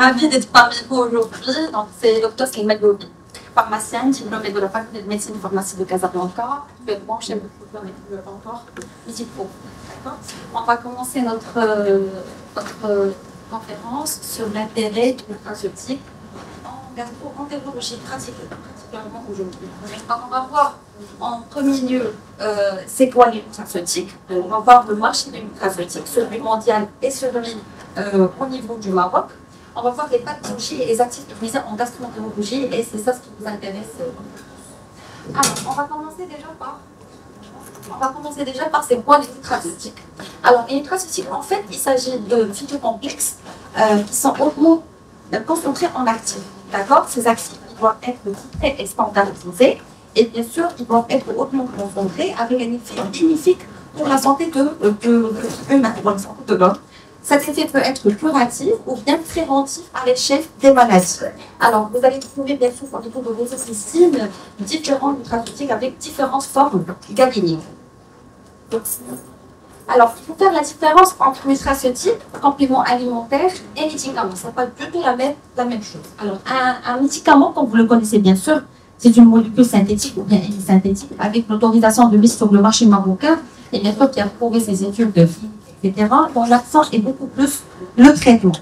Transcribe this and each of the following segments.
ravie d'être parmi vous aujourd'hui. Donc, c'est Dr. Slimane Gobi, pharmacienne, diplômée de la faculté de médecine et pharmacie de Casablanca, actuellement chef de programme et de laboratoire médicaux. D'accord. On va commencer notre conférence sur l'intérêt du nutraceutique en gastro-entérologie particulièrement aujourd'hui. Donc, on va voir en premier lieu c'est quoi les nutraceutiques. On va voir le marché des nutraceutiques, celui mondial et celui au niveau du Maroc. On va voir les pathologies et les actifs utilisés en gastro-entérologie et c'est ça ce qui vous intéresse. Alors, on va commencer déjà par c'est quoi les nutraceutiques. Alors, les nutraceutiques, en fait, il s'agit de phytocomplexes qui sont hautement concentrés en actifs. D'accord. Ces actifs doivent être titrés et standardisés et bien sûr, ils doivent être hautement concentrés avec un effet bénéfique pour la santé de l'humain, pour la santé de l'homme. Cet effet peut être curatif ou bien préventif à l'échelle des maladies. Alors, vous allez trouver bien sûr au niveau de vos officines différents nutraceutiques avec différentes formes galéniques. Alors, il faut faire la différence entre nutraceutique, complément alimentaire et médicament. Ce n'est pas du tout la même chose. Alors, un médicament, comme vous le connaissez bien sûr, c'est une molécule synthétique ou bien hémisynthétique avec l'autorisation de mise sur le marché marocain et bien sûr qui a prouvé ses études de vie, etc. dont l'accent est beaucoup plus le traitement.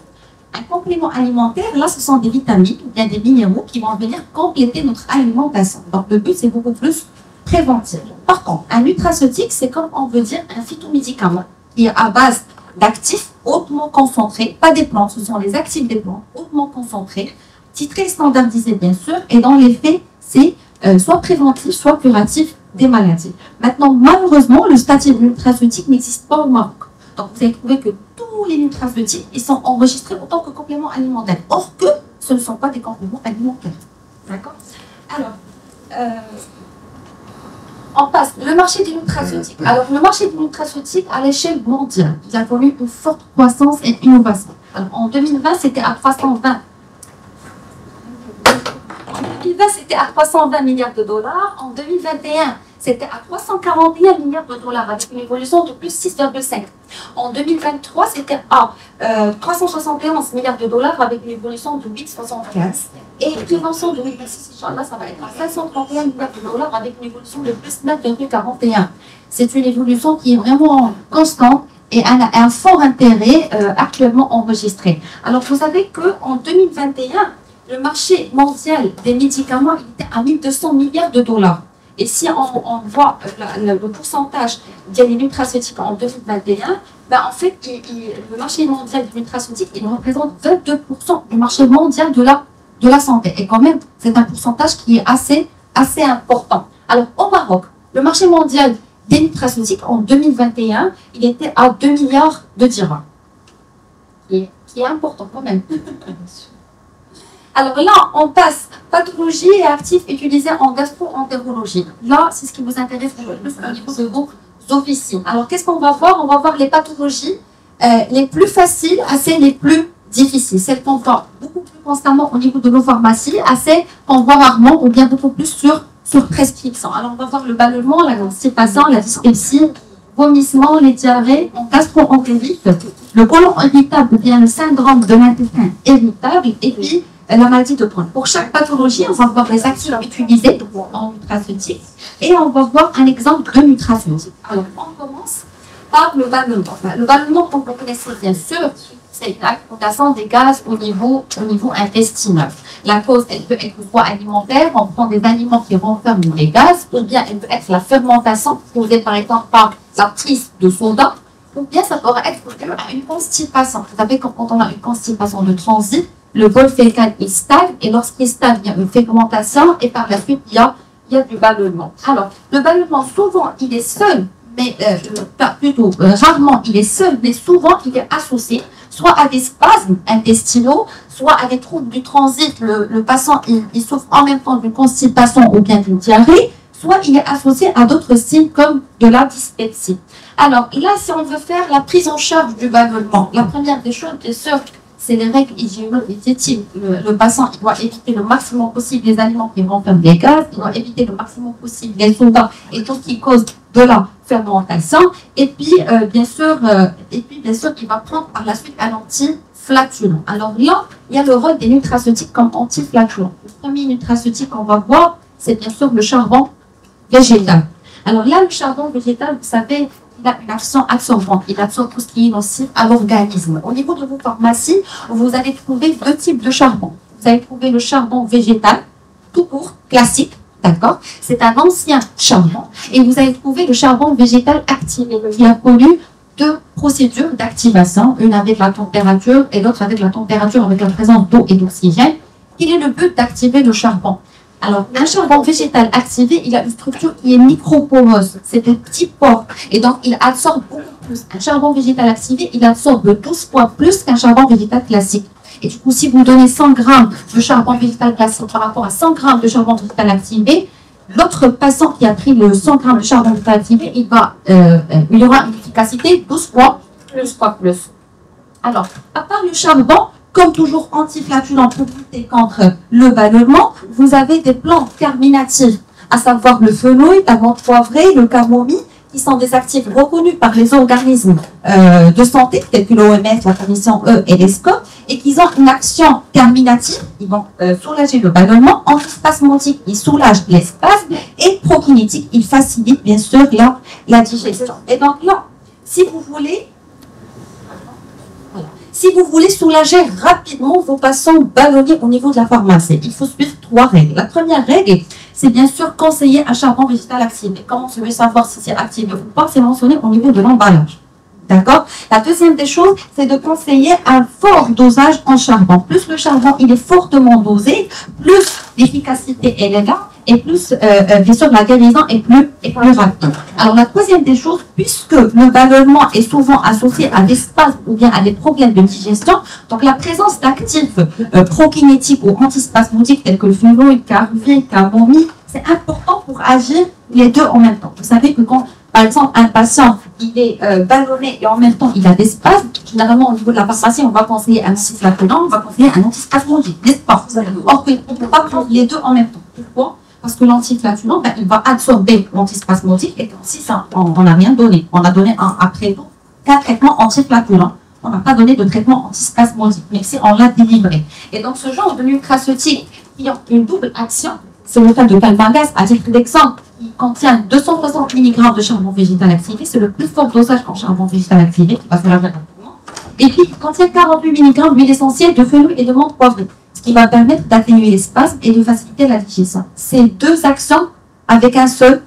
Un complément alimentaire, là, ce sont des vitamines ou bien des minéraux qui vont venir compléter notre alimentation. Donc, le but, c'est beaucoup plus préventif. Par contre, un nutraceutique, c'est comme on veut dire un phytomédicament qui est à base d'actifs hautement concentrés, pas des plantes, ce sont les actifs des plantes hautement concentrés, titrés et standardisés bien sûr, et dans les faits, c'est soit préventif, soit curatif des maladies. Maintenant, malheureusement, le statut nutraceutique n'existe pas au Maroc. Donc, vous allez trouver que tous les nutraceutiques, ils sont enregistrés en tant que compléments alimentaires. Or que ce ne sont pas des compléments alimentaires. D'accord. Alors, on passe le marché des nutraceutiques. Alors, le marché des nutraceutiques à l'échelle mondiale, il a connu une forte croissance et innovation. Alors, en 2020, c'était à 320. En 2020, c'était à 320 milliards de dollars. En 2021, c'était à 341 milliards de dollars avec une évolution de plus 6,5. En 2023, c'était à 371 milliards de dollars avec une évolution de 8,75. Et prévention 2026, Inch'Allah, ça va être à 531 milliards de dollars avec une évolution de plus 9,41. C'est une évolution qui est vraiment constante et a un fort intérêt actuellement enregistré. Alors, vous savez qu'en 2021, le marché mondial des médicaments était à 1200 milliards de dollars. Et si on voit le pourcentage des nutraceutiques en 2021, ben en fait, le marché mondial des nutraceutiques, il représente 22% du marché mondial de la santé. Et quand même, c'est un pourcentage qui est assez important. Alors, au Maroc, le marché mondial des nutraceutiques en 2021, il était à 2 milliards de dirhams. Qui est important quand même. Alors là, on passe pathologie et actifs utilisés en gastro-entérologie. Là, c'est ce qui vous intéresse le plus au niveau de vos officines. Alors, qu'est-ce qu'on va voir? On va voir les pathologies les plus faciles, les plus difficiles. Celles qu'on voit beaucoup plus constamment au niveau de nos pharmacies, qu'on voit rarement ou bien beaucoup plus sur prescription. Alors, on va voir le ballonnement, la constipation, la dyspepsie, vomissement, les diarrhées, en gastro-entérite, le côlon irritable ou bien le syndrome de l'intestin irritable et puis la maladie de Crohn. Pour chaque pathologie, on va voir les actifs utilisés en nutraceutique et on va voir un exemple de nutraceutique. Alors, on commence par le ballonnement. Le ballonnement, comme vous connaissez bien sûr, c'est l'accumulation des gaz au niveau intestinal. La cause, elle peut être soit alimentaire, on prend des aliments qui renferment des gaz, ou bien elle peut être la fermentation, causée par exemple par la prise de soda, ou bien ça pourrait être une constipation. Vous savez, quand on a une constipation de transit, le bol fécal il stagne et lorsqu'il stagne, il y a une fermentation et par la suite, il y a du ballonnement. Alors, le ballonnement, souvent, il est seul, mais plutôt rarement, il est seul, mais souvent, il est associé soit à des spasmes intestinaux, soit à des troubles du transit. Le patient, il souffre en même temps d'une constipation ou bien d'une diarrhée, soit il est associé à d'autres signes comme de la dyspepsie. Alors, là, si on veut faire la prise en charge du ballonnement, la première des choses, bien sûr, c'est les règles hygiéno-diététiques. Le patient il doit éviter le maximum possible les aliments qui renferment des gaz, il doit éviter le maximum possible les sodas et tout ce qui cause de la fermentation. Et puis, bien sûr, il va prendre par la suite un flatulent. Alors là, il y a le rôle des nutraceutiques comme antiflatulants. Le premier nutraceutique qu'on va voir, c'est bien sûr le charbon végétal. Alors là, le charbon végétal, vous savez, il a une action absorbante. Il absorbe tout ce qui est nocif à l'organisme. Au niveau de vos pharmacies, vous allez trouver deux types de charbon. Vous allez trouver le charbon végétal, tout court, classique, d'accord? C'est un ancien charbon. Et vous allez trouver le charbon végétal activé. Il a connu deux procédures d'activation, une avec la température et l'autre avec la température avec la présence d'eau et d'oxygène. Quel est le but d'activer le charbon? Alors, un charbon végétal activé, il a une structure qui est microporeuse. C'est des petits pores. Et donc, il absorbe beaucoup plus. Un charbon végétal activé, il absorbe 12 fois plus qu'un charbon végétal classique. Et du coup, si vous donnez 100 grammes de charbon végétal classique par rapport à 100 grammes de charbon végétal activé, l'autre patient qui a pris le 100 grammes de charbon végétal activé, il aura une efficacité 12 fois plus. Alors, à part le charbon, comme toujours antiflatulent pour lutter contre le ballonnement, vous avez des plantes carminatifs, à savoir le fenouil, la menthe poivrée, le camomille, qui sont des actifs reconnus par les organismes de santé, tels que l'OMS, la Commission E et l'ESCO, et qui ont une action terminative, ils vont soulager le ballonnement, antispasmodique, ils soulagent les spasmes, et prokinétique, ils facilitent bien sûr la digestion. Et donc là, si vous voulez soulager rapidement vos patients ballonniers au niveau de la pharmacie, il faut suivre 3 règles. La première règle, c'est bien sûr conseiller un charbon végétal activé. Comment je vais savoir si c'est activé ou pas? C'est mentionné au niveau de l'emballage. D'accord? La deuxième des choses, c'est de conseiller un fort dosage en charbon. Plus le charbon il est fortement dosé, plus l'efficacité elle est là, et plus, bien sûr, la guérison est plus rapide. Alors, la troisième des choses, puisque le ballonnement est souvent associé à des spasmes ou bien à des problèmes de digestion, donc la présence d'actifs prokinétiques ou antispasmodiques tels que le fenouil, carvé, camomille, c'est important pour agir les deux en même temps. Vous savez que quand, par exemple, un patient il est ballonné et en même temps il a des spasmes, généralement au niveau de la pharmacie, on va conseiller un antiflatulent, on va conseiller un antispasmodique, n'est-ce pas? Or, on ne peut pas prendre les deux en même temps. Pourquoi? Parce que l'antiflatulent, il va absorber l'antispasmodique et si ça, on n'a rien donné. On a donné après qu'un traitement antiflatulent. On n'a pas donné de traitement antispasmodique, mais si on l'a délivré. Et donc, ce genre de nutraceutiques qui ont une double action, c'est le cas de Calmagaz, à titre d'exemple, qui contient 260 mg de charbon végétal activé. C'est le plus fort dosage en charbon végétal activé qui va se laver rapidement. Et puis, il contient 48 mg d'huile essentielle de fenouil et de menthe poivrée, ce qui va permettre d'atténuer les spasmes et de faciliter la digestion. Ces deux actions avec un seul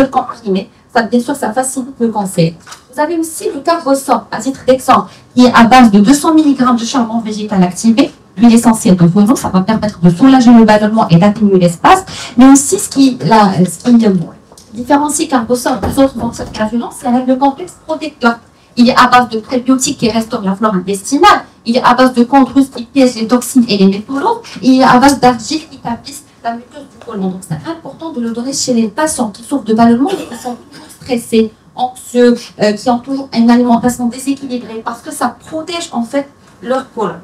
comprimé, ça, bien sûr, ça facilite le cancer. Vous avez aussi le Carbosol, à titre d'exemple, qui est à base de 200 mg de charbon végétal activé, l'huile essentielle de fenouil, ça va permettre de soulager le ballonnement et d'atténuer les spasmes, mais aussi ce qui différencie Carbosol des autres anticoagulants, c'est le complexe protecteur. Il est à base de prébiotiques qui restaurent la flore intestinale. Il est à base de chondrus qui piègent les toxines et les métaux. Il est à base d'argile qui tapisse la muqueuse du côlon. Donc c'est important de le donner chez les patients qui souffrent de ballonnement et qui sont toujours stressés, anxieux, qui ont toujours une alimentation déséquilibrée parce que ça protège en fait leur côlon.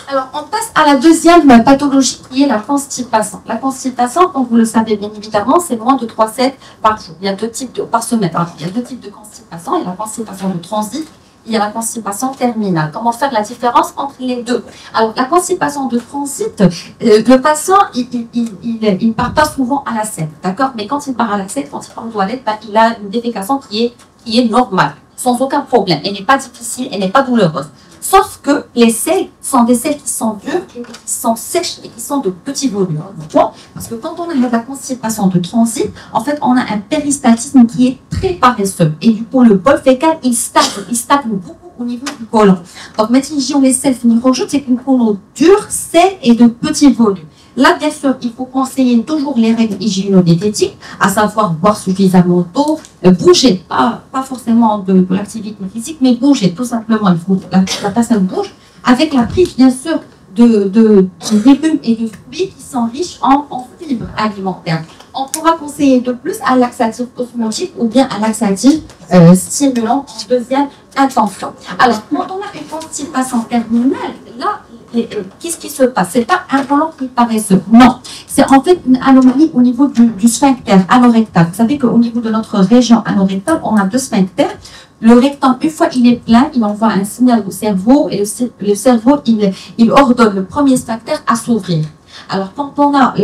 Alors, on passe à la deuxième pathologie qui est la constipation. La constipation, comme vous le savez bien évidemment, c'est moins de 3 sets par jour. Il y a deux types par semaine. Alors, il y a deux types de constipation. Il y a la constipation de transit, il y a la constipation terminale. Comment faire la différence entre les deux? Alors, la constipation de transit, le patient, il ne part pas souvent à la selle, d'accord? Mais quand il part à la selle, quand il part aux toilettes, il a une défécation qui est normale, sans aucun problème. Elle n'est pas difficile, elle n'est pas douloureuse. Sauf que les selles sont des selles qui sont dures, qui sont sèches et qui sont de petits volumes. Pourquoi? Parce que quand on a de la constipation de transit, en fait, on a un péristaltisme qui est très paresseux. Et du coup, le bol fécal, il stagne beaucoup au niveau du côlon. Donc, méthyligion, les selles finiront-jutes, c'est une côlon dure, sèche et de petits volumes. Là, bien sûr, il faut conseiller toujours les règles hygiéno-diététiques, à savoir boire suffisamment d'eau, bouger, pas forcément de l'activité physique, mais bouger, tout simplement. Il faut que la personne bouge, avec la prise, bien sûr, de légumes et de fruits qui sont riches en fibres alimentaires. On pourra conseiller de plus un laxatif osmotique ou bien un laxatif stimulant en deuxième intention. Alors, quand on a une constipation terminale, là, qu'est-ce qui se passe? C'est pas un côlon qui paresseux. Non. C'est en fait une anomalie au niveau du sphincter anorectal. Vous savez qu'au niveau de notre région anorectale, on a deux sphincters. Le rectum, une fois il est plein, il envoie un signal au cerveau et le cerveau, il ordonne le premier sphincter à s'ouvrir. Alors, quand on a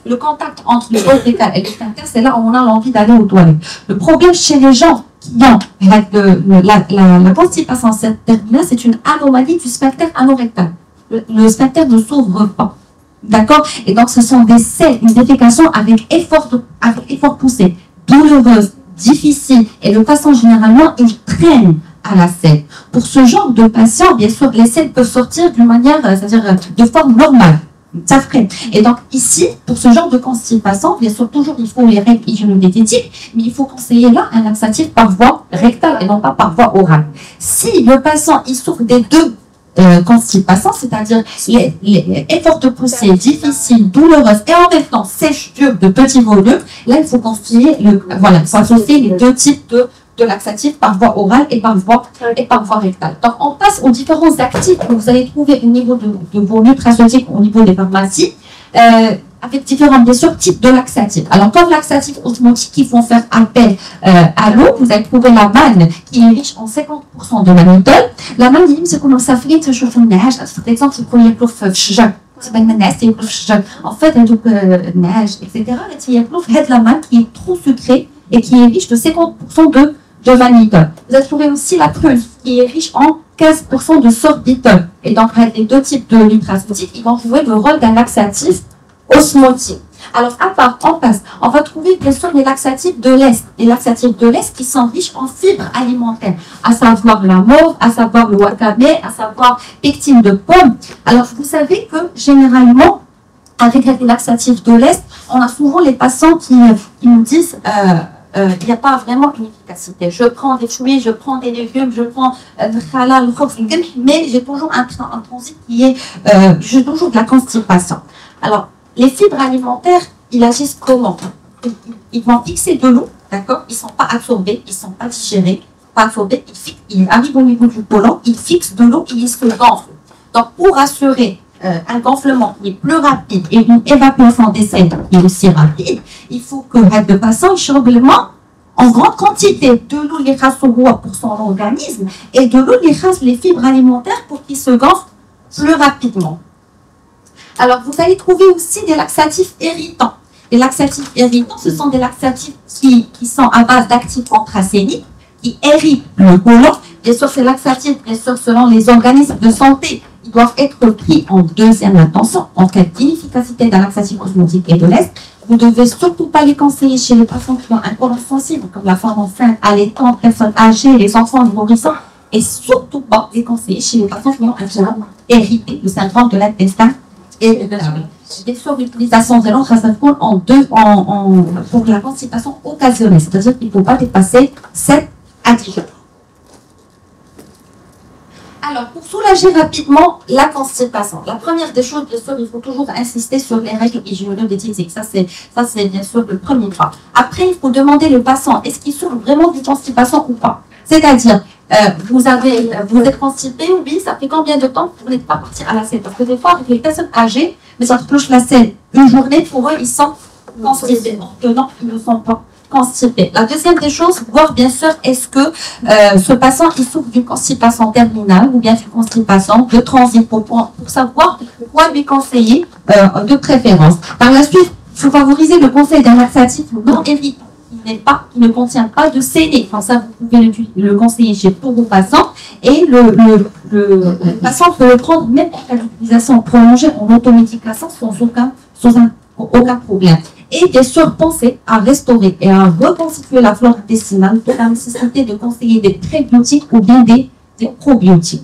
le contact entre le bol rectal et le sphincter, c'est là où on a l'envie d'aller aux toilettes. Le problème chez les gens qui ont la constipation terminale, c'est une anomalie du sphincter anorectal. Le sphincter ne s'ouvre pas. D'accord? Et donc, ce sont une défécation avec effort poussé, douloureuse, difficile. Et le patient, généralement, il traîne à la selle. Pour ce genre de patient, bien sûr, les selles peuvent sortir d'une manière, c'est-à-dire de forme normale. Ça freine. Et donc, ici, pour ce genre de constipation, bien sûr, toujours, il faut les règles hygiéno-diététiques, mais il faut conseiller là un laxatif par voie rectale et non pas par voie orale. Si le patient, il souffre des deux constipation, c'est-à-dire les efforts de poussée difficiles, douloureuses et en même temps sèche dure de petits volumes, là il faut conseiller il faut associer les deux types de laxatifs par voie orale et par voie rectale. Donc on passe aux différents actifs que vous allez trouver au niveau de vos nutraceutiques au niveau des pharmacies. Avec différents, bien sûr, types de laxatifs. Alors, comme laxatifs osmotiques qui vont faire appel à l'eau, vous allez trouver la manne qui est riche en 50% de mannitol. La manne, c'est comme ça fait que je fais une neige. Par exemple, c'est pour y avoir en fait, il neige, etc. Il y a la manne qui est trop sucrée et qui est riche de 50% de mannitol. Vous allez trouver aussi la prune qui est riche en 15% de sorbitol. Et donc, les deux types de nutraceutiques, ils vont jouer le rôle d'un laxatif osmotique. Alors, à part, on va trouver bien sûr les laxatifs de l'Est. Les laxatifs de l'Est qui sont riches en fibres alimentaires, à savoir la mauve, à savoir le wakame, à savoir pectine de pomme. Alors, vous savez que généralement, avec les laxatifs de l'Est, on a souvent les patients qui nous disent il n'y a pas vraiment une efficacité. Je prends des fruits, je prends des légumes, je prends halal, mais j'ai toujours un transit qui est, j'ai toujours de la constipation. Alors, les fibres alimentaires, ils agissent comment? Ils vont fixer de l'eau, d'accord? Ils ne sont pas absorbés, ils ne sont pas digérés, pas absorbés, ils arrivent au niveau du côlon, ils fixent de l'eau et ils se gonflent. Donc, pour assurer un gonflement qui est plus rapide et une évacuation des selles qui est aussi rapide, il faut que le patient charbonnement en grande quantité de l'eau les rase pour son organisme et de l'eau les rase les fibres alimentaires pour qu'ils se gonflent plus rapidement. Alors, vous allez trouver aussi des laxatifs irritants. Les laxatifs irritants, ce sont des laxatifs qui sont à base d'actifs anthracéniques, qui irritent le côlon. Bien sûr, ces laxatifs, bien sûr, selon les organismes de santé, ils doivent être pris en deuxième intention. En cas d'inefficacité d'un laxatif osmotique et de l'Est, vous ne devez surtout pas les conseiller chez les patients qui ont un côlon sensible, comme la femme enceinte, allaitantes, personnes âgées, les enfants nourrissants, et surtout pas les conseiller chez les patients qui ont un côlon irrité, le syndrome de l'intestin. Et bien sûr, l'utilisation de l'anthracenone pour la constipation occasionnelle, c'est-à-dire qu'il ne faut pas dépasser 7 à 10 jours. Alors, pour soulager rapidement la constipation, la première des choses, bien sûr, il faut toujours insister sur les règles hygiéno-diététiques. Ça, c'est bien sûr le premier pas. Après, il faut demander le patient, est-ce qu'il souffre vraiment d'une constipation ou pas? C'est-à-dire, vous êtes constipé, oui, ça fait combien de temps que vous n'êtes pas parti à la selle? Parce que des fois, avec les personnes âgées, mais ça cloche la selle une journée, pour eux, ils sont constipés. Non, ils ne sont pas constipés. La deuxième des choses, voir bien sûr, est-ce que ce patient, il souffre d'une constipation terminale ou bien d'une constipation de transit pour savoir quoi lui conseiller de préférence. Par la suite, il faut favoriser le conseil d'un laxatif non irritant. Qui ne contient pas de CD. Enfin, ça, vous pouvez le conseiller chez pour vos patients. Et le patient peut le prendre même en cas d'utilisation prolongée en automédication sans aucun problème. Et bien sûr, pensez à restaurer et à reconstituer la flore intestinale pour la nécessité de conseiller des prébiotiques ou bien des probiotiques.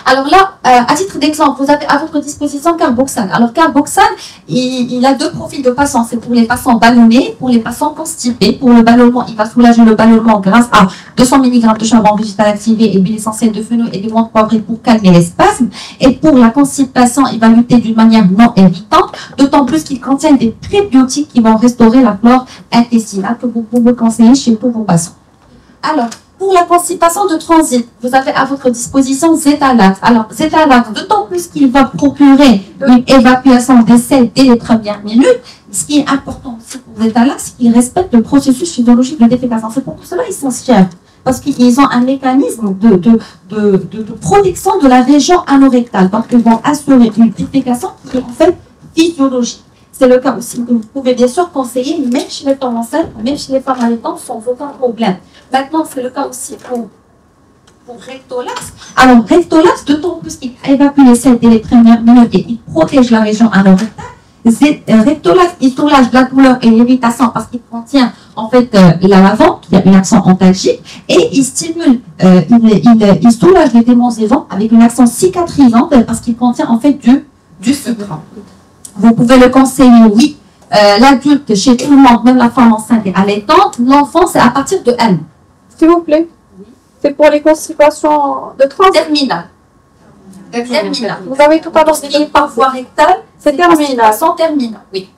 Alors là, à titre d'exemple, vous avez à votre disposition Carboxane. Alors Carboxane, il a deux profils de patients. C'est pour les patients ballonnés, pour les patients constipés. Pour le ballonnement, il va soulager le ballonnement grâce à 200 mg de charbon végétal activé et d'huile essentielle de fenouil et de menthe poivrée pour calmer les spasmes. Et pour la constipation, il va lutter d'une manière non irritante, d'autant plus qu'il contient des prébiotiques qui vont restaurer la flore intestinale que vous pouvez conseiller chez tous vos patients. Alors, pour la constipation de transit, vous avez à votre disposition Zétalate. Alors, Zétalate, d'autant plus qu'il va procurer une évacuation des selles dès les premières minutes, ce qui est important aussi pour ces états-là, c'est qu'ils respectent le processus physiologique de défécation. C'est pour cela qu'ils sont fiers. Parce qu'ils ont un mécanisme de protection de la région anorectale. Donc, ils vont assurer une défécation qui est en fait physiologique. C'est le cas aussi que vous pouvez bien sûr conseiller, même chez les femmes enceintes, même chez les femmes allaitantes, sans aucun problème. Maintenant, c'est le cas aussi pour Rectolax. Alors, Rectolax, d'autant plus qu'il évacue les selles dès les premières minutes et il protège la région anorectale. Rectolax, il soulage la douleur et l'irritation parce qu'il contient en fait la lavande, qui a une action antalgique, et il stimule, il soulage les démangeaisons avec une action cicatrisante parce qu'il contient en fait du sucre. Vous pouvez le conseiller, oui. L'adulte, chez tout le monde, même la femme enceinte et allaitante, l'enfant, c'est à partir de 1 an. S'il vous plaît. Oui. C'est pour les constipations de transit. Terminale. Terminale. Vous avez tout à l'heure dit par voie rectale. C'est terminal. Sans terminal, oui.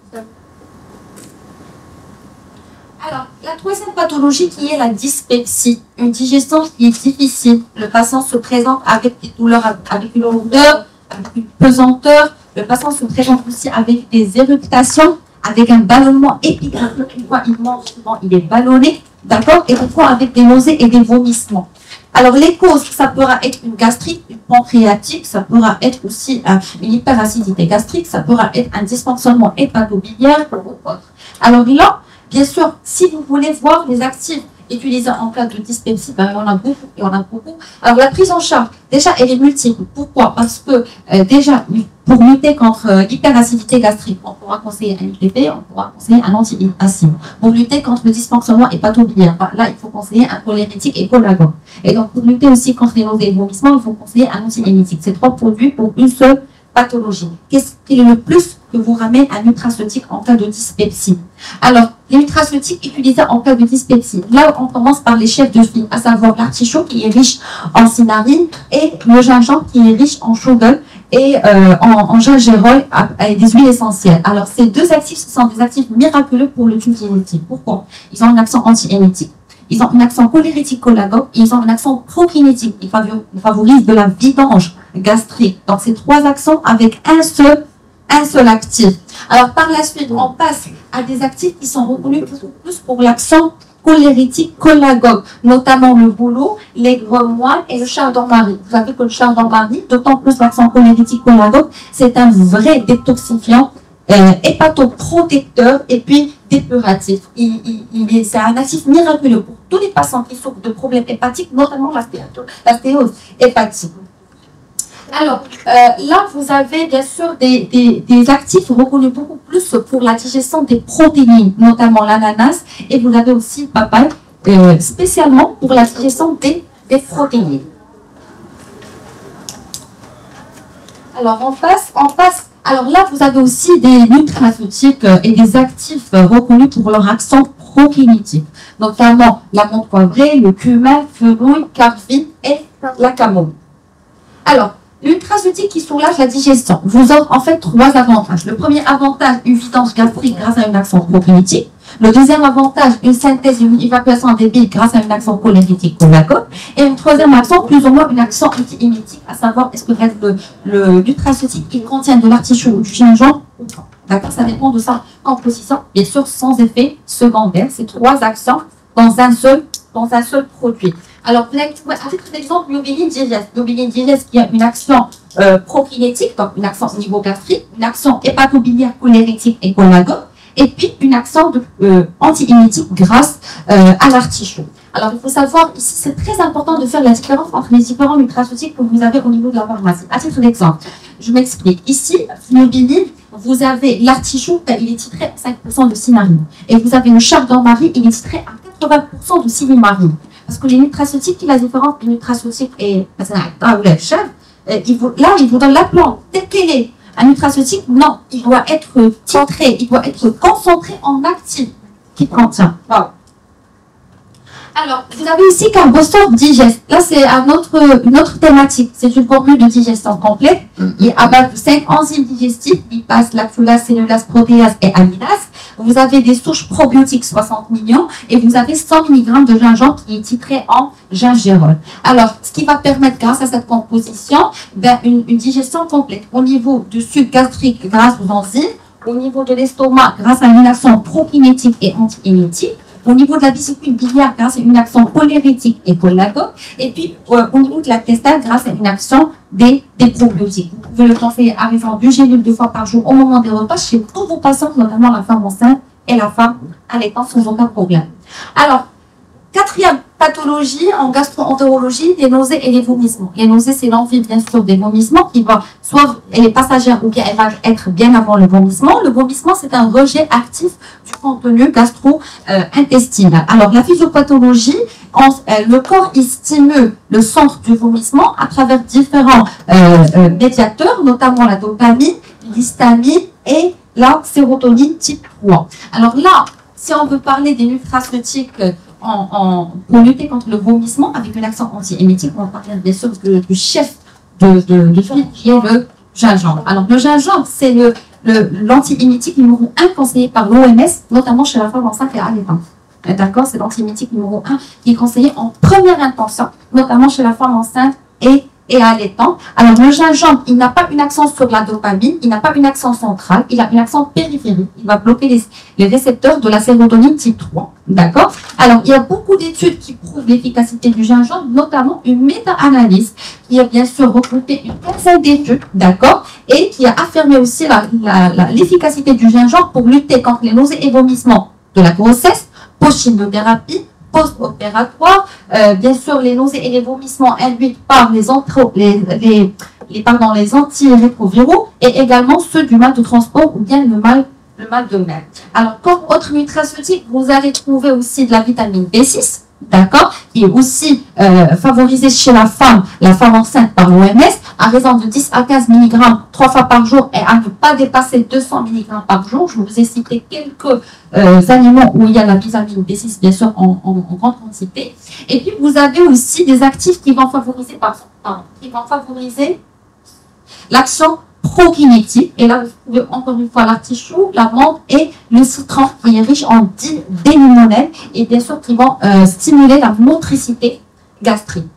Alors, la troisième pathologie qui est la dyspepsie, une digestion qui est difficile. Le patient se présente avec des douleurs, avec une lourdeur, avec une pesanteur. Le patient se présente aussi avec des éructations, avec un ballonnement épigastrique. Une fois il mange, souvent il est ballonné, d'accord? Et parfois avec des nausées et des vomissements. Alors, les causes, ça pourra être une gastrite, une pancréatique, ça pourra être aussi une hyperacidité gastrique, ça pourra être un dysfonctionnement hépatobiliaire ou autre. Alors là, bien sûr, si vous voulez voir les actifs utilisés en cas de dyspepsie, ben, on a beaucoup et on a beaucoup. Alors, la prise en charge, déjà, elle est multiple. Pourquoi? Parce que, déjà, pour lutter contre l'hyperacidité gastrique, on pourra conseiller un IPP, on pourra conseiller un anti-acide. Pour lutter contre le dysfonctionnement hépatobiliaire, ben, là, il faut conseiller un cholérétique et collagone. Et donc, pour lutter aussi contre les nausées et les vomissements, il faut conseiller un anti-hémétique. C'est 3 produits pour une seule pathologie. Qu'est-ce qui est le plus que vous ramène un nutraceutique en cas de dyspepsie? Alors, les nutraceutiques utilisés en cas de dyspepsie. Là, on commence par les chefs de file, à savoir l'artichaut qui est riche en cynarine et le gingembre qui est riche en shogal et en gingerol avec des huiles essentielles. Alors, ces deux actifs, ce sont des actifs miraculeux pour le tube digestif. Pourquoi? Ils ont une action anti-hémétique. Ils ont une action cholérétique collagone, ils ont une action prokinétique. Ils favorisent de la vidange gastrique. Donc, c'est 3 actions avec un seul actif. Alors, par la suite, on passe à des actifs qui sont reconnus plus pour l'action cholérétique collagone, notamment le bouleau, les gremoines et le chardon-marie. Vous savez que le chardon-marie, d'autant plus l'action cholérétique collagone, c'est un vrai détoxifiant, hépatoprotecteur et puis dépuratif. C'est un actif miraculeux pour tous les patients qui souffrent de problèmes hépatiques, notamment l'astéose hépatique. Alors, là, vous avez bien sûr des actifs reconnus beaucoup plus pour la digestion des protéines, notamment l'ananas, et vous avez aussi le papaye, spécialement pour la digestion des protéines. Alors, on passe. Alors là, vous avez aussi des nutraceutiques et des actifs reconnus pour leur action prokinétique, notamment la menthe poivrée, le cumin, fenouil, carvine et la camomille. Alors, le nutraceutique qui soulage la digestion vous offre en fait 3 avantages. Le premier avantage, une vidange gastrique grâce à une action prokinétique. Le deuxième avantage, une synthèse et une évacuation des bile grâce à une action cholérétique collagone. Et une troisième action, plus ou moins une action anti-hémétique, à savoir est-ce que le nutraceutique il contient de l'artichaut ou du gingembre ou pas. D'accord, ça dépend de sa composition, bien sûr sans effet secondaire. C'est 3 actions dans un seul produit. Alors, à titre d'exemple, l'obiline digeste. L'obiline digeste qui a une action prokinétique, donc une action au niveau gastrique, une action hépatobiliaire, cholérétique et collagone, et puis une action anti-hémétique grâce à l'artichaut. Alors, il faut savoir, ici, c'est très important de faire la différence entre les différents nutraceutiques que vous avez au niveau de la pharmacie. À titre d'exemple, je m'explique. Ici, l'obiline, vous avez l'artichaut, il est titré à 5% de cynarine. Et vous avez le chardon-marie, il est titré à 80% de silimarine. Parce que les nutraceutiques, la différence des nutraceutiques et là, il vous donne la plante telle qu'elle est. Un nutraceutique, non, il doit être titré, il doit être concentré en actif qui contient. Wow. Alors, vous avez ici Carbostore Digest. Là, c'est une autre thématique. C'est une formule de digestion complète. Il est à base de 5 enzymes digestifs, lipase, lactulase, cellulase, protéase et amylase. Vous avez des souches probiotiques 60 millions et vous avez 100 mg de gingembre qui est titré en gingerol. Alors, ce qui va permettre, grâce à cette composition, une digestion complète au niveau du sucre gastrique grâce aux enzymes, Au niveau de l'estomac, grâce à une action prokinétique et anti-émétique. Au niveau de la vésicule biliaire, grâce à une action cholérétique et cholagogue. Et puis, au niveau de l'intestin, grâce à une action des probiotiques. Vous pouvez le conseiller à raison du gélule 2 fois par jour au moment des repas chez tous vos patients, notamment la femme enceinte et la femme allaitante sans aucun problème. Alors, quatrième pathologie en gastro-entérologie, les nausées et les vomissements. Les nausées, c'est l'envie, bien sûr, des vomissements qui va soit elle est passagère ou bien elle va être bien avant le vomissement. Le vomissement, c'est un rejet actif du contenu gastro-intestinal. Alors, la physiopathologie, le corps, il stimule le centre du vomissement à travers différents médiateurs, notamment la dopamine, l'histamine et la sérotonine type 3. Alors là, si on veut parler des nutraceutiques pour lutter contre le vomissement avec une action anti-émétique, on va parler bien sûr du chef de file qui est le gingembre. Alors le gingembre, c'est l'anti-émétique numéro 1 conseillé par l'OMS, notamment chez la femme enceinte et allaitante. D'accord, c'est l'anti-émétique numéro 1 qui est conseillé en première intention, notamment chez la femme enceinte et allaitante. Alors le gingembre, il n'a pas une action sur la dopamine, il n'a pas une action centrale, il a une action périphérique. Il va bloquer les récepteurs de la sérotonine type 3. D'accord? Alors il y a beaucoup d'études qui prouvent l'efficacité du gingembre, notamment une méta-analyse qui a bien sûr regroupé une quinzaine d'études, d'accord, et qui a affirmé aussi l'efficacité du gingembre pour lutter contre les nausées et vomissements de la grossesse, post-chimiothérapie, post-opératoire, bien sûr les nausées et les vomissements induits par les antirétroviraux et également ceux du mal de transport ou bien le mal de mer. Alors comme autre nutraceutique, vous allez trouver aussi de la vitamine B6, d'accord, qui est aussi favorisée chez la femme enceinte par l'OMS, à raison de 10 à 15 mg 3 fois par jour et à ne pas dépasser 200 mg par jour. Je vous ai cité quelques aliments où il y a la vitamine B6, bien sûr, en grande quantité. Et puis, vous avez aussi des actifs qui vont favoriser, l'action prokinétique. Et là, vous trouvez encore une fois l'artichaut, la menthe et le citron qui est riche en D-limonène et bien sûr qui vont stimuler la motricité gastrique.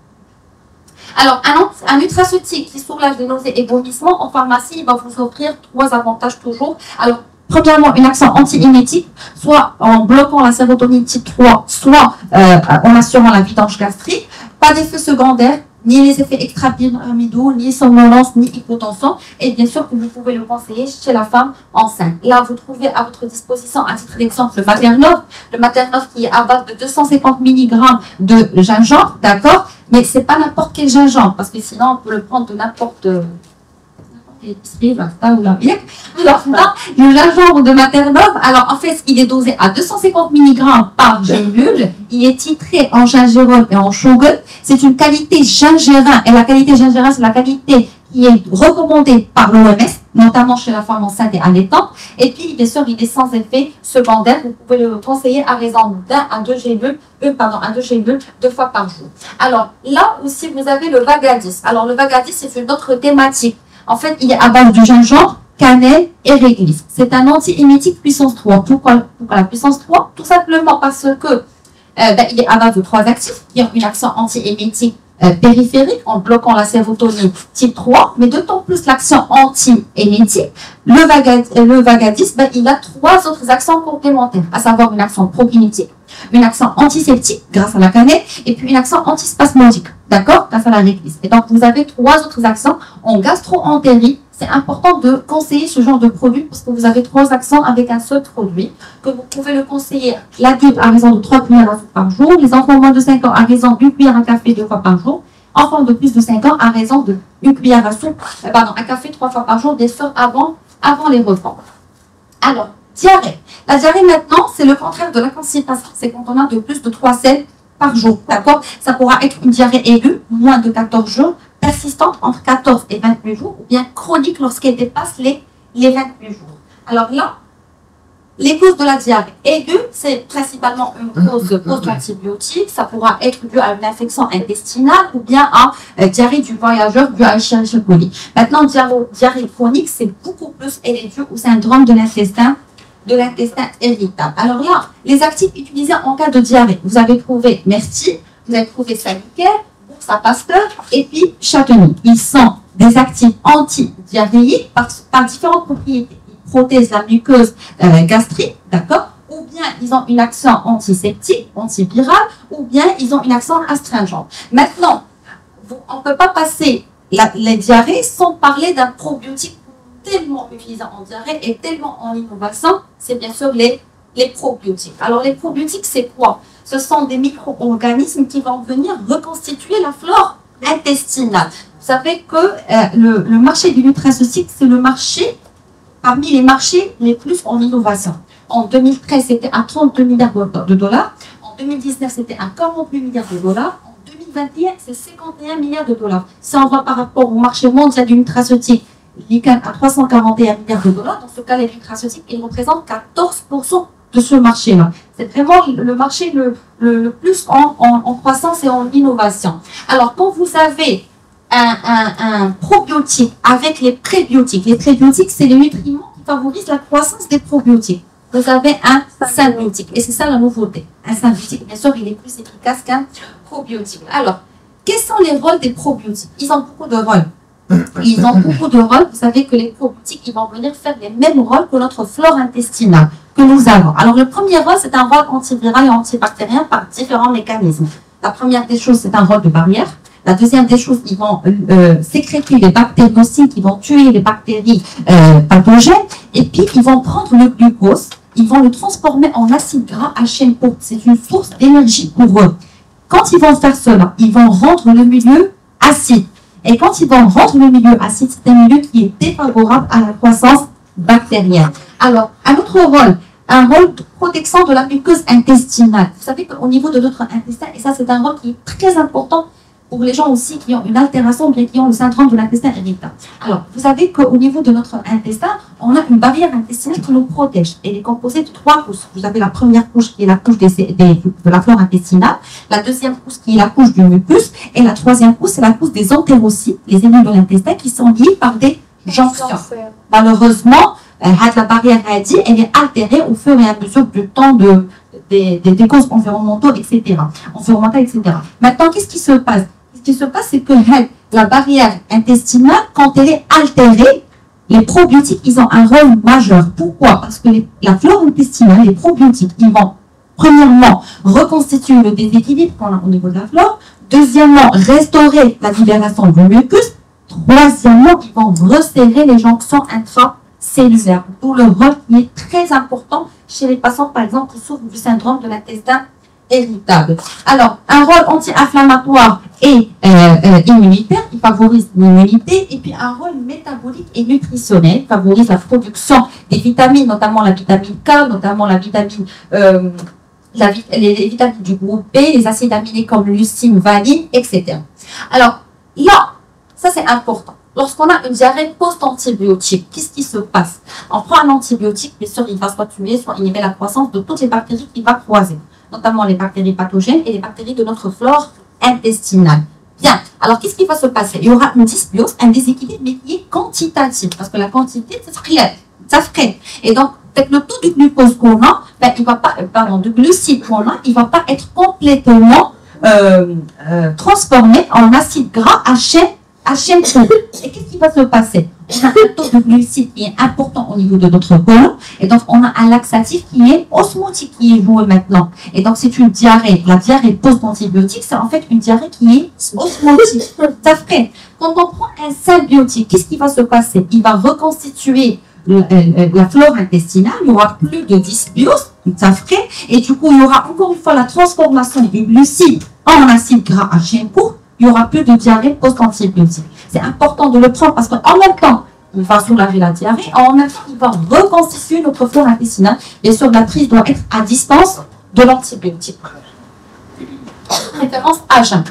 Alors, un nutraceutique qui soulage les nausées et vomissements en pharmacie, il va vous offrir 3 avantages toujours. Alors, premièrement, une action anti-émétique, soit en bloquant la sérotonine type 3, soit en assurant la vidange gastrique. Pas d'effet secondaire, ni les effets extrapyramidaux, ni somnolence, ni hypotension. Et bien sûr que vous pouvez le conseiller chez la femme enceinte. Là, vous trouvez à votre disposition, à titre d'exemple, le Maternov. Le Maternov qui est à base de 250 mg de gingembre, d'accord? Mais c'est pas n'importe quel gingembre, parce que sinon, on peut le prendre de n'importe l'épicerie, ou la bière. Alors là, le gingembre de Maternov, alors en fait, il est dosé à 250 mg par gélule. Il est titré en gingerol et en shogun. C'est une qualité gingérin. Et la qualité gingérin, c'est la qualité qui est recommandée par l'OMS, notamment chez la femme enceinte et allaitante. Et puis, bien sûr, il est sans effet secondaire. Vous pouvez le conseiller à raison d'1 à 2 gélules, 2 fois par jour. Alors, là aussi, vous avez le Vagadis. Alors, le Vagadis, c'est une autre thématique. En fait, il est à base du gingembre, cannelle et réglisse. C'est un anti-émétique puissance 3. Pourquoi la puissance 3? Tout simplement parce que il est à base de 3 actifs qui ont une action anti-émétique périphérique en bloquant la sérotonine type 3, mais d'autant plus l'action anti-émétique. Le Vagadis, il a 3 autres actions complémentaires, à savoir une action prokinétique, une action antiseptique grâce à la cannelle et puis une action antispasmodique, d'accord, grâce à la réglisse. Et donc vous avez 3 autres actions en gastro-entérite. C'est important de conseiller ce genre de produit parce que vous avez 3 actions avec un seul produit, que vous pouvez le conseiller l'adulte à raison de 3 cuillères à soupe par jour, les enfants moins de 5 ans à raison d'une cuillère à café 2 fois par jour, enfants de plus de 5 ans à raison de une cuillère à soupe, un café 3 fois par jour, bien sûr, avant les repas. Alors, diarrhée. La diarrhée maintenant, c'est le contraire de la constipation. C'est quand on a de plus de 3 selles par jour, d'accord? Ça pourra être une diarrhée aiguë, moins de 14 jours, persistante entre 14 et 28 jours, ou bien chronique lorsqu'elle dépasse les 28 jours. Alors là, les causes de la diarrhée aiguë, c'est principalement une cause post-antibiotique. Ça pourra être dû à une infection intestinale ou bien à diarrhée du voyageur dû à Escherichia coli. Maintenant, diarrhée chronique, c'est beaucoup plus, elle est due au syndrome de l'intestin irritable. Alors là, les actifs utilisés en cas de diarrhée, vous avez trouvé Myrtille, vous avez trouvé Salicare, Boursa Pasteur et puis Châtenay. Ils sont des actifs anti-diarrhéiques par différentes propriétés. Ils protègent la muqueuse gastrique, d'accord, ou bien ils ont une action antiseptique, antivirale, ou bien ils ont une action astringente. Maintenant, on ne peut pas passer les diarrhées sans parler d'un probiotique tellement utilisé en diarrhée et tellement en innovation, c'est bien sûr les probiotiques. Alors les probiotiques, c'est quoi? Ce sont des micro-organismes qui vont venir reconstituer la flore intestinale. Vous savez que le marché du nutraceutique, c'est le marché parmi les marchés les plus en innovation. En 2013, c'était à 32 milliards de dollars. En 2019, c'était à 48 milliards de dollars. En 2021, c'est 51 milliards de dollars. Si on va par rapport au marché mondial du nutraceutique, l'ICAN à 341 milliards de dollars. Dans ce cas, les nutraceutiques, ils représentent 14% de ce marché-là. C'est vraiment le marché le plus en croissance et en innovation. Alors, quand vous avez un probiotique avec les prébiotiques c'est les nutriments qui favorisent la croissance des probiotiques. Vous avez un symbiotique. Et c'est ça la nouveauté. Un symbiotique, bien sûr, il est plus efficace qu'un probiotique. Alors, quels sont les rôles des probiotiques? Ils ont beaucoup de rôles. Ils ont beaucoup de rôles. Vous savez que les probiotiques, ils vont venir faire les mêmes rôles que notre flore intestinale que nous avons. Alors, le premier rôle, c'est un rôle antiviral et antibactérien par différents mécanismes. La première des choses, c'est un rôle de barrière. La deuxième des choses, ils vont sécréter les bactériocides qui vont tuer les bactéries pathogènes. Et puis, ils vont prendre le glucose, ils vont le transformer en acide gras à chaîne courte. C'est une source d'énergie pour eux. Quand ils vont faire cela, ils vont rendre le milieu acide. Et quand ils vont rendre le milieu acide, c'est un milieu qui est défavorable à la croissance bactérienne. Alors, un autre rôle, un rôle de protection de la muqueuse intestinale. Vous savez qu'au niveau de notre intestin, et ça c'est un rôle qui est très important pour les gens aussi qui ont une altération, bien qui ont le syndrome de l'intestin irritable. Alors, vous savez qu'au niveau de notre intestin, on a une barrière intestinale qui nous protège. Elle est composée de 3 couches. Vous avez la première couche qui est la couche de la flore intestinale, la deuxième couche qui est la couche du mucus, et la troisième couche, c'est la couche des entérocytes, les cellules de l'intestin qui sont liées par des jonctions. Malheureusement, la barrière elle est altérée au fur et à mesure du temps des causes environnementales, etc. Maintenant, qu'est-ce qui se passe? Ce qui se passe, c'est que la barrière intestinale, quand elle est altérée, les probiotiques, ils ont un rôle majeur. Pourquoi? Parce que la flore intestinale, les probiotiques, ils vont, premièrement, reconstituer le déséquilibre qu'on a au niveau de la flore. Deuxièmement, restaurer la libération du mucus. Troisièmement, ils vont resserrer les jonctions intracellulaires. D'où le rôle qui est très important chez les patients, par exemple, qui souffrent du syndrome de l'intestin irritable. Alors, un rôle anti-inflammatoire et immunitaire, il favorise l'immunité, et puis un rôle métabolique et nutritionnel, il favorise la production des vitamines, notamment la vitamine K, notamment la vitamine, les vitamines du groupe B, les acides aminés comme leucine, valine, etc. Alors, là, ça c'est important. Lorsqu'on a une diarrhée post-antibiotique, qu'est-ce qui se passe? On prend un antibiotique, bien sûr, il va soit tuer, soit inhiber la croissance de toutes les bactéries qu'il va croiser, notamment les bactéries pathogènes et les bactéries de notre flore intestinale. Bien, alors qu'est-ce qui va se passer? Il y aura une dysbiose, un déséquilibre, mais qui est quantitatif, parce que la quantité, ça freine. Et donc, avec le taux de glucose qu'on a, ben, il va pas, de glucides qu'on a, il ne va pas être complètement transformé en acide gras à chaîne courte. Et qu'est-ce qui va se passer? On a un taux de glucides qui est important au niveau de notre côlon, et donc on a un laxatif qui est osmotique, qui est joué maintenant. Et donc c'est une diarrhée. La diarrhée post-antibiotique, c'est en fait une diarrhée qui est osmotique. Ça fait, quand on prend un symbiotique, qu'est-ce qui va se passer? Il va reconstituer la flore intestinale, il n'y aura plus de dysbiose, ça ferait, et du coup il y aura encore une fois la transformation du glucide en acide gras à chaîne courte. Il n'y aura plus de diarrhée post-antibiotique. C'est important de le prendre parce qu'en même temps, il va soulager la diarrhée, en même temps, il va reconstituer notre flore intestinale. Bien sûr, la prise doit être à distance de l'antibiotique. Référence à jeun.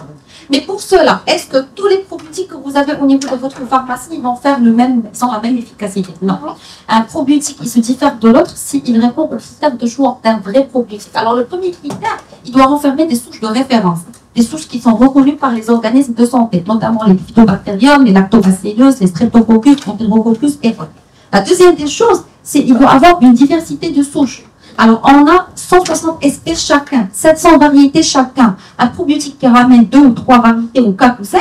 Mais pour cela, est-ce que tous les probiotiques que vous avez au niveau de votre pharmacie, ils vont faire la même efficacité? Non. Un probiotique, il se diffère de l'autre s'il répond au critère de choix d'un vrai probiotique. Alors, le premier critère, il doit renfermer des souches de référence. Des souches qui sont reconnues par les organismes de santé, notamment les phytobactériums, les lactobacillus, les streptococcus, enterococcus et autres. La deuxième des choses, c'est qu'il doit avoir une diversité de souches. Alors, on a 160 espèces chacun, 700 variétés chacun. Un probiotique qui ramène 2 ou 3 variétés ou 4 ou 5,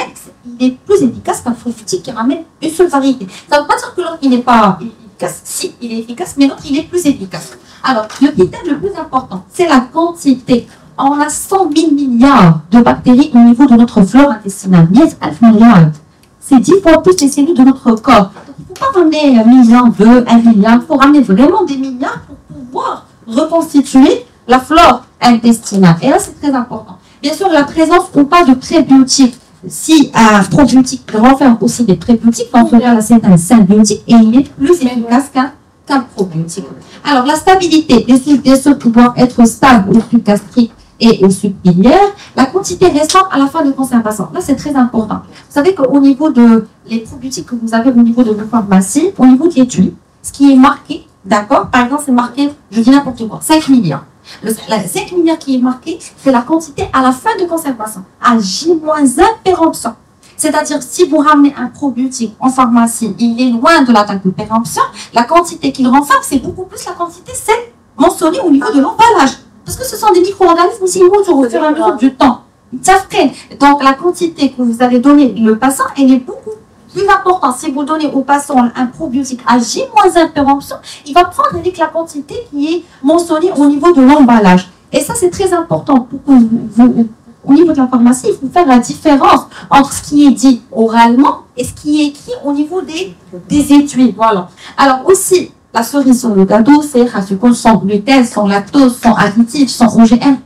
il est plus efficace qu'un probiotique qui ramène une seule variété. Ça ne veut pas dire que l'autre, il n'est pas efficace. Si, il est efficace, mais l'autre, il est plus efficace. Alors, le critère le plus important, c'est la quantité. On a 100 000 milliards de bactéries au niveau de notre flore intestinale. 10 milliards. C'est 10 fois plus les cellules de notre corps. Il ne faut pas ramener 1 milliard, 2, 1 milliard. Il faut ramener vraiment des milliards pour pouvoir reconstituer la flore intestinale. Et là, c'est très important. Bien sûr, la présence ou pas de prébiotiques. Si un probiotique renferme aussi des prébiotiques, on peut dire que c'est un symbiotique et il est plus efficace qu'un probiotique. Alors, la stabilité des sucs doivent être stables au suc gastrique et au suc biliaire. La quantité restante à la fin de conservation. Là, c'est très important. Vous savez qu'au niveau de les probiotiques que vous avez au niveau de votre pharmacie, au niveau de l'étui, ce qui est marqué, d'accord, par exemple, c'est marqué, je dis n'importe quoi, 5 milliards. Le 5 milliards qui est marqué, c'est la quantité à la fin de conservation, à J-1 péremption. C'est-à-dire, si vous ramenez un probiotique en pharmacie, il est loin de la date de péremption, la quantité qu'il renferme, c'est beaucoup plus la quantité, c'est mentionné au niveau de l'emballage. Parce que ce sont des micro-organismes aussi, ils vont au fur et à mesure du temps. Ça freine. Donc, la quantité que vous allez donner le patient, elle est beaucoup plus importante. Si vous donnez au patient un probiotique à J-1 péremption, il va prendre avec la quantité qui est mentionnée au niveau de l'emballage. Et ça, c'est très important pour que vous, au niveau de la pharmacie, il faut faire la différence entre ce qui est dit oralement et ce qui est écrit au niveau des étuis. Voilà. Alors aussi, la cerise sur le gâteau, c'est rasucrose sans gluten, sans lactose, sans additifs, sans OGM.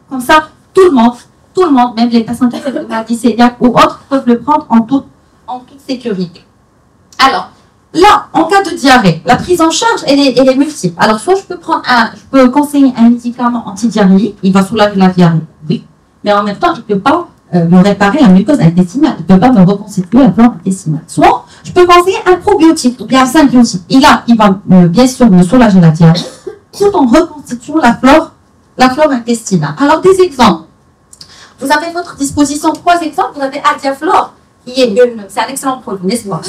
Comme ça, tout le monde, même les personnes qui ont des maladies cœliaques ou autres, peuvent le prendre en toute sécurité. Alors, là, en cas de diarrhée, la prise en charge, elle est multiple. Alors, soit je peux conseiller un médicament antidiarrhéique, il va soulager la diarrhée, oui, mais en même temps, il ne peut pas me réparer la mucose intestinale, il ne peut pas me reconstituer la flore intestinale. Soit, je peux conseiller un probiotique, ou bien un symbiotique. Et là, il va bien sûr me soulager la diarrhée, tout en reconstituant la flore intestinale. Alors, des exemples. Vous avez à votre disposition 3 exemples. Vous avez Adiaflor, c'est un excellent produit, n'est-ce pas?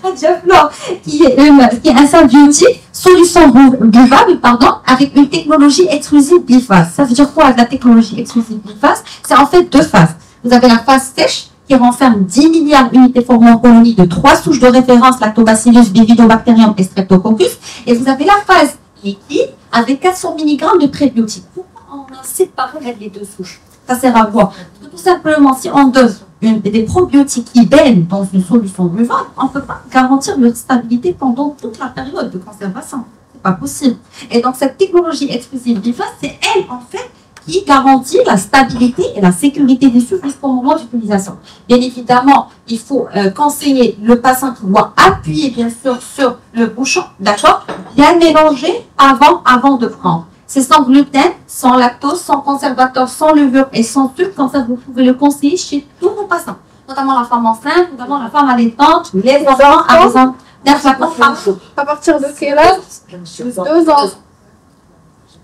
Adiaflor, qui est un symbiotique, solution buvable, avec une technologie exclusive biphase. Ça veut dire quoi, la technologie exclusive biphase? C'est en fait 2 phases. Vous avez la phase sèche, qui renferme 10 milliards d'unités formées en colonie de 3 souches de référence, Lactobacillus, Bifidobacterium et Streptococcus. Et vous avez la phase liquide, avec 400 mg de prébiotiques. Pourquoi on a séparé les 2 souches? Ça sert à quoi? Tout simplement, si on donne des probiotiques qui baignent dans une solution buvable, on ne peut pas garantir leur stabilité pendant toute la période de conservation. Ce n'est pas possible. Et donc, cette technologie exclusive biphase, c'est elle, en fait, qui garantit la stabilité et la sécurité des sucres jusqu'au moment d'utilisation. Bien évidemment, il faut conseiller le patient qui doit appuyer, bien sûr, sur le bouchon, d'accord? Bien mélanger avant de prendre. C'est sans gluten, sans lactose, sans conservateur, sans levure et sans sucre. Comme ça, vous pouvez le conseiller chez tous vos patients, notamment la femme enceinte, notamment la femme allaitante, les enfants à besoin d'un flacon par jour. À partir de quel âge? 2 ans.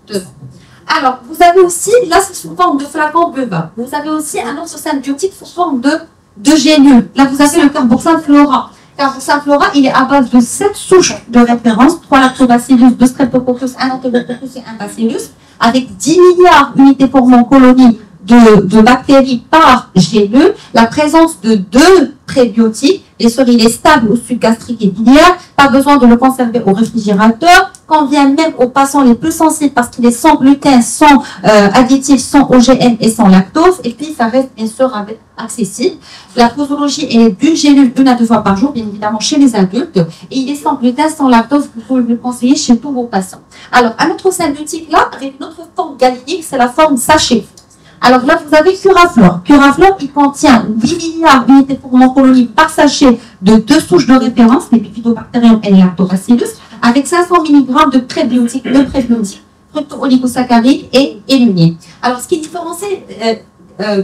2 ans. Alors, vous avez aussi, là c'est sous forme de flacon buvable. Vous avez aussi un autre symbiotique sous forme de gélules. Là, vous avez le Carboxane Flora. Carboxane Flora, il est à base de 7 souches de référence, 3 Lactobacillus, 2 Streptococcus, 1 Enterococcus et 1 Bacillus, avec 10 milliards d'unités formées en colonie de bactéries par gélule, la présence de 2 prébiotiques, et sûr, il est stable au suc gastrique et biliaire, pas besoin de le conserver au réfrigérateur, convient même aux patients les plus sensibles parce qu'il est sans gluten, sans additifs, sans OGM et sans lactose, et puis ça reste bien sûr accessible. La posologie est d'une gélule 1 à 2 fois par jour, bien évidemment chez les adultes, et il est sans gluten, sans lactose, vous pouvez le conseiller chez tous vos patients. Alors, un autre symbiotique là, avec une autre forme galinique, c'est la forme sachet. Alors là, vous avez Curaflor. Curaflor, il contient 8 milliards d'unités formées en colonie par sachet de 2 souches de référence, les Bifidobacterium et les Lactobacillus, avec 500 mg de prébiotiques, fructo-oligosaccharides et luminiers. Alors, ce qui différencie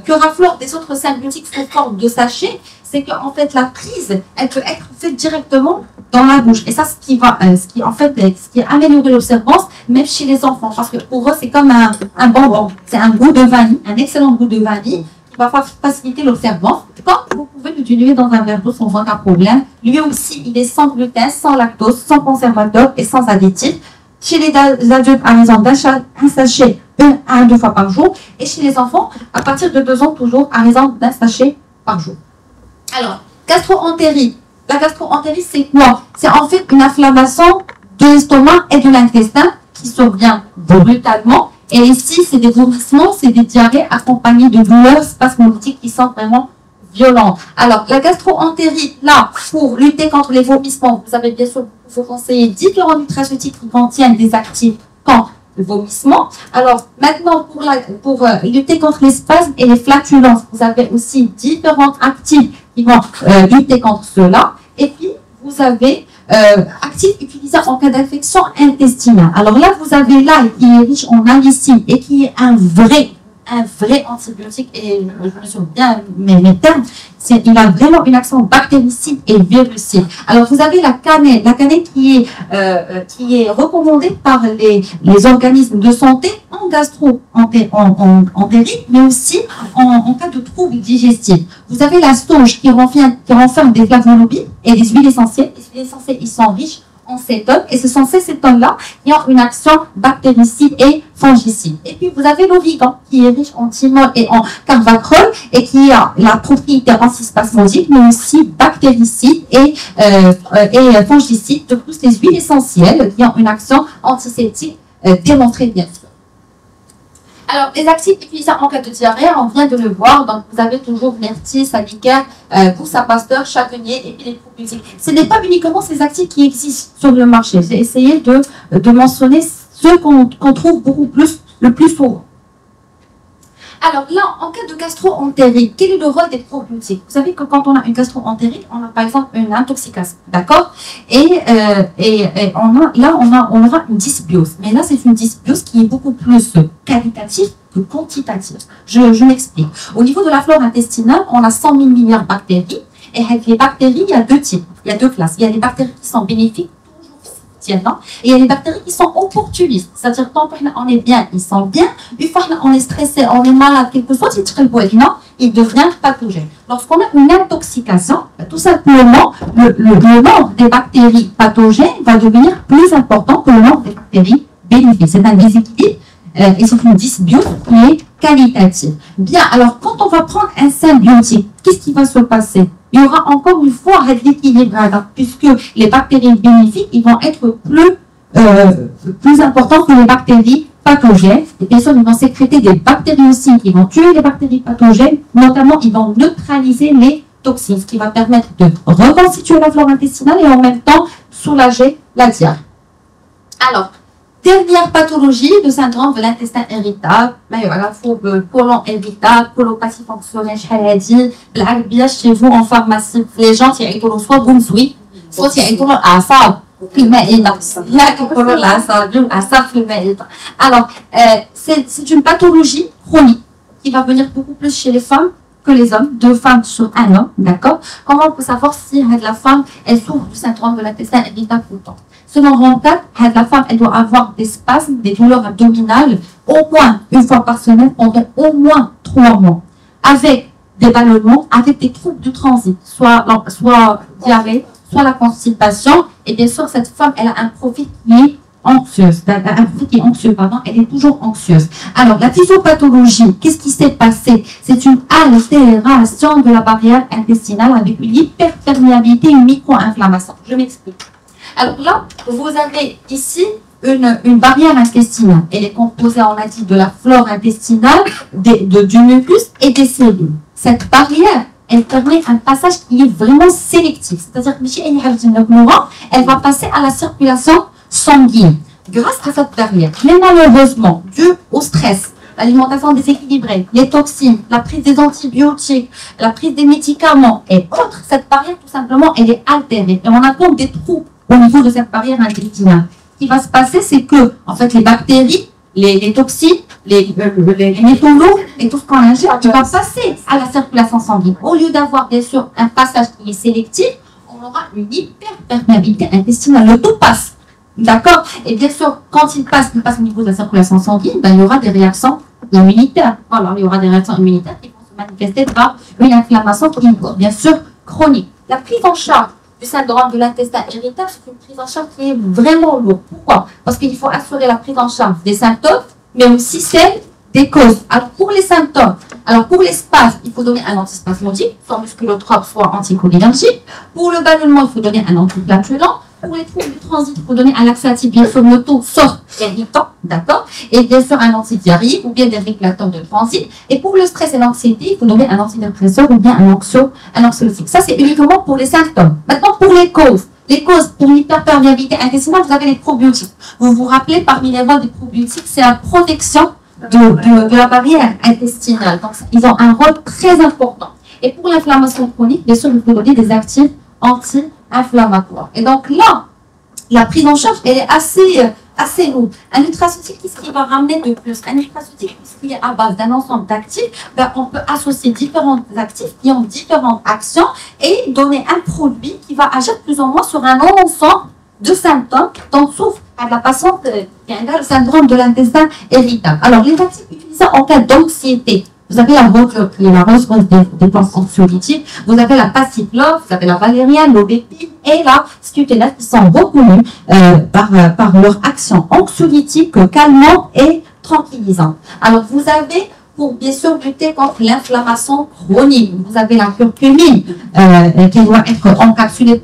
Curaflor des autres symbiotiques sous forme de sachet, c'est qu'en fait, la prise, elle peut être faite directement dans la bouche. Et ça, ce qui amélioré l'observance, même chez les enfants. Parce que pour eux, c'est comme un bonbon. C'est un goût de vanille, un excellent goût de vanille, qui va faciliter l'observance. Quand vous pouvez l'utiliser dans un verre d'eau sans aucun problème. Lui aussi, il est sans gluten, sans lactose, sans conservateur et sans additifs. Chez les adultes, à raison d'un sachet 1 à 2 fois par jour. Et chez les enfants, à partir de 2 ans, toujours à raison d'un sachet par jour. Alors, gastroentérite, La gastro-entérite, c'est quoi? C'est en fait une inflammation de l'estomac et de l'intestin qui survient brutalement. Et ici, c'est des vomissements, c'est des diarrhées accompagnées de douleurs spasmodiques qui sont vraiment violentes. Alors, la gastro-entérite, là, pour lutter contre les vomissements, vous avez bien sûr, vous conseiller différents nutraceutiques qui contiennent des actifs contre le vomissement. Alors, maintenant, pour lutter contre les spasmes et les flatulences, vous avez aussi différents actifs qui vont lutter contre cela. Et puis, vous avez actifs utilisés en cas d'infection intestinale. Alors là, vous avez l'ail qui est riche en allicine et qui est un vrai antibiotique, et je me souviens mes termes, il a vraiment une action bactéricide et virucide. Alors vous avez la cannelle qui est recommandée par les organismes de santé en gastro-entérite, mais aussi en cas de troubles digestifs. Vous avez la sauge qui renferme des flavonoïdes et des huiles essentielles. Les huiles essentielles, ils sont riches en cétone, et ce sont ces cétones-là qui ont une action bactéricide et fongicide. Et puis vous avez l'origan qui est riche en thymol et en carvacrol et qui a la propriété antispasmodique mais aussi bactéricide et fongicide, de plus les huiles essentielles qui ont une action antiseptique démontrée bien sûr. Alors, les actifs utilisés en cas de diarrhée, on vient de le voir, donc vous avez toujours Myrtille, Salicaire, Poussa Pasteur, Châtaignier et puis les probiotiques. Ce n'est pas uniquement ces actifs qui existent sur le marché. J'ai essayé de mentionner ceux qu'on trouve le plus souvent. Alors là, en cas de gastro-entérite, quel est le rôle des probiotiques? Vous savez que quand on a une gastro-entérite, on a par exemple une intoxication, d'accord? Et on aura une dysbiose. Mais là, c'est une dysbiose qui est beaucoup plus qualitative que quantitative. Je m'explique. Au niveau de la flore intestinale, on a 100 000 milliards de bactéries. Et avec les bactéries, il y a deux types, il y a deux classes. Il y a les bactéries qui sont bénéfiques, et il y a les bactéries qui sont opportunistes, c'est-à-dire quand on est bien, ils sont bien, une fois qu'on est stressé, on est malade, quelque chose, il devient pathogène. Lorsqu'on a une intoxication, tout simplement, le nombre des bactéries pathogènes va devenir plus important que le nombre des bactéries bénéfiques. C'est un déséquilibre et c'est une dysbiose qui est qualitative. Bien, alors quand on va prendre un symbiotique, qu'est-ce qui va se passer? Il y aura encore une fois un équilibre, puisque les bactéries bénéfiques ils vont être plus importants que les bactéries pathogènes. Et bien sûr, ils vont sécréter des bactéries aussi qui vont tuer les bactéries pathogènes. Notamment, ils vont neutraliser les toxines, ce qui va permettre de reconstituer la flore intestinale et en même temps soulager la diarrhée. Alors, dernière pathologie, le syndrome de l'intestin irritable. La colon irritable, colopathie fonctionnelle, chez vous en pharmacie, les gens qui ont soit boumzoui, soit qui ont asab. Alors, c'est une pathologie chronique qui va venir beaucoup plus chez les femmes que les hommes, 2 femmes sur 1 homme, d'accord? Comment on peut savoir si la femme, elle souffre du syndrome de l'intestin irritable tout le temps? Selon Rankat, la femme, elle doit avoir des spasmes, des douleurs abdominales, au moins une fois par semaine, pendant au moins 3 mois, avec des ballonnements, avec des troubles du transit, soit diarrhée, soit la constipation, et bien sûr, cette femme, elle a un profil qui est anxieuse, elle est toujours anxieuse. Alors, la physiopathologie, qu'est-ce qui s'est passé? C'est une altération de la barrière intestinale avec une hyperperméabilité, une micro-inflammation. Je m'explique. Alors là, vous avez ici une barrière intestinale. Elle est composée, on a dit, de la flore intestinale, du mucus et des cellules. Cette barrière, elle permet un passage qui est vraiment sélectif. C'est-à-dire que elle va passer à la circulation sanguine grâce à cette barrière. Mais malheureusement, dû au stress, l'alimentation déséquilibrée, les toxines, la prise des antibiotiques, la prise des médicaments et autres, cette barrière, tout simplement, elle est altérée. Et on a donc des troubles au niveau de cette barrière intestinale. Ce qui va se passer, c'est que, en fait, les bactéries, les toxines, les métaux lourds et tout ce qu'on ingère, va passer à la circulation sanguine. Au lieu d'avoir, bien sûr, un passage qui est sélectif, on aura une hyperperméabilité intestinale. Le tout passe. D'accord? Et bien sûr, quand il passe au niveau de la circulation sanguine, il y aura des réactions immunitaires. Voilà, il y aura des réactions immunitaires qui vont se manifester par une inflammation qui est, bien sûr, chronique. La prise en charge du syndrome de l'intestin irritable, c'est une prise en charge qui est vraiment lourde. Pourquoi? Parce qu'il faut assurer la prise en charge des symptômes, mais aussi celle des causes. Alors, pour les symptômes, Alors, pour les spasmes, il faut donner un antispasmodique, soit musculotrope, soit anticholinergique. Pour le ballonnement, il faut donner un antiflatulent. Pour les troubles du transit, il faut donner un laxatif, bien sûr, moto, sauf irritant, d'accord? Et bien sûr, un antidiarrhéique ou bien des régulateurs de transit. Et pour le stress et l'anxiété, il faut donner un antidépresseur ou bien un anxiolytique. Ça, c'est uniquement pour les symptômes. Maintenant, pour les causes. Les causes pour l'hyperperméabilité intestinale, vous avez les probiotiques. Vous vous rappelez, parmi les rôles des probiotiques, c'est la protection de la barrière intestinale. Donc, ils ont un rôle très important. Et pour l'inflammation chronique, bien sûr, il faut donner des actifs anti-inflammatoires. Et donc là, la prise en charge, elle est assez lourde. Un nutraceutique, qu'est-ce qui va ramener de plus? Un nutraceutique, puisqu'il est à base d'un ensemble d'actifs, ben, on peut associer différents actifs qui ont différentes actions et donner un produit qui va agir plus ou moins sur un ensemble de symptômes dont souffre la patiente qui a le syndrome de l'intestin irritable. Alors, les actifs utilisés en cas d'anxiété, vous avez la rose qui est la rose des plantes anxiolytiques, vous avez la passiflore, vous avez la valériane, l'aubépine et la scuténate qui sont reconnus par leur action anxiolytique, calmante et tranquillisante. Alors, vous avez, pour bien sûr lutter contre l'inflammation chronique, vous avez la curcumine qui doit être encapsulée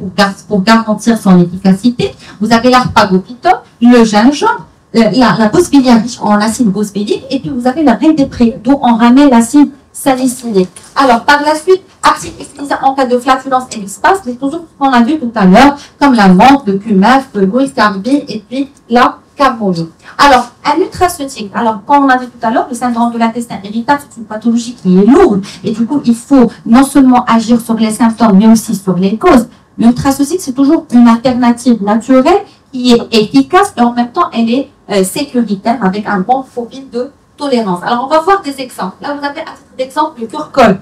pour garantir son efficacité. Vous avez l'arpagophyton, le gingembre, la boswellia riche en acide boswellique, et puis vous avez la reine des prés, d'où on ramène l'acide salicylique. Alors, par la suite, actifs utilisés en cas de flatulence et de spasme, c'est toujours ce qu'on a vu tout à l'heure, comme la menthe, le cumin, le goïscarbide, et puis la camomille. Alors, un nutraceutique. Alors, comme on a dit tout à l'heure, le syndrome de l'intestin irritable, c'est une pathologie qui est lourde. Et du coup, il faut non seulement agir sur les symptômes, mais aussi sur les causes. Le nutraceutique, c'est toujours une alternative naturelle qui est efficace et en même temps, elle est sécuritaire avec un bon profil de tolérance. Alors, on va voir des exemples. Là, vous avez à titre d'exemple le curcol.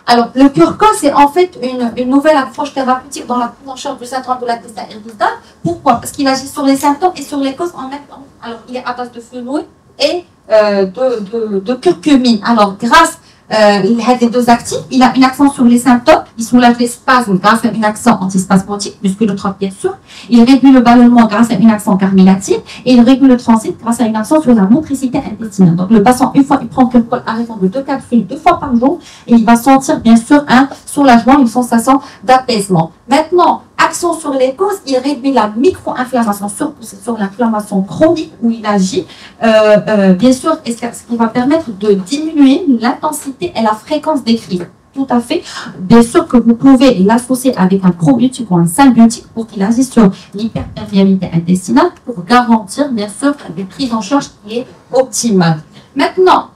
Alors, le curcol, c'est en fait une nouvelle approche thérapeutique dans la prise en charge du syndrome de l'intestin irritable. Pourquoi? Parce qu'il agit sur les symptômes et sur les causes en même temps. Alors, il est à base de fenouil et de curcumine. Alors, grâce à des deux actifs, il a une action sur les symptômes, il soulage les spasmes grâce à une action antispasmodique, musculotrope bien sûr, il réduit le ballonnement grâce à une action carminative et il régule le transit grâce à une action sur la motricité intestinale. Donc le patient, une fois il prend curcol à raison de 2 capsules 2 fois par jour, et il va sentir bien sûr un soulagement, une sensation d'apaisement. Maintenant, action sur les causes, il réduit la micro-inflammation, surtout sur l'inflammation chronique où il agit, bien sûr, et ce qui va permettre de diminuer l'intensité et la fréquence des crises. Tout à fait. Bien sûr que vous pouvez l'associer avec un probiotique ou un symbiotique pour qu'il agisse sur l'hyperperméabilité intestinale pour garantir, bien sûr, une prise en charge qui est optimale. Maintenant,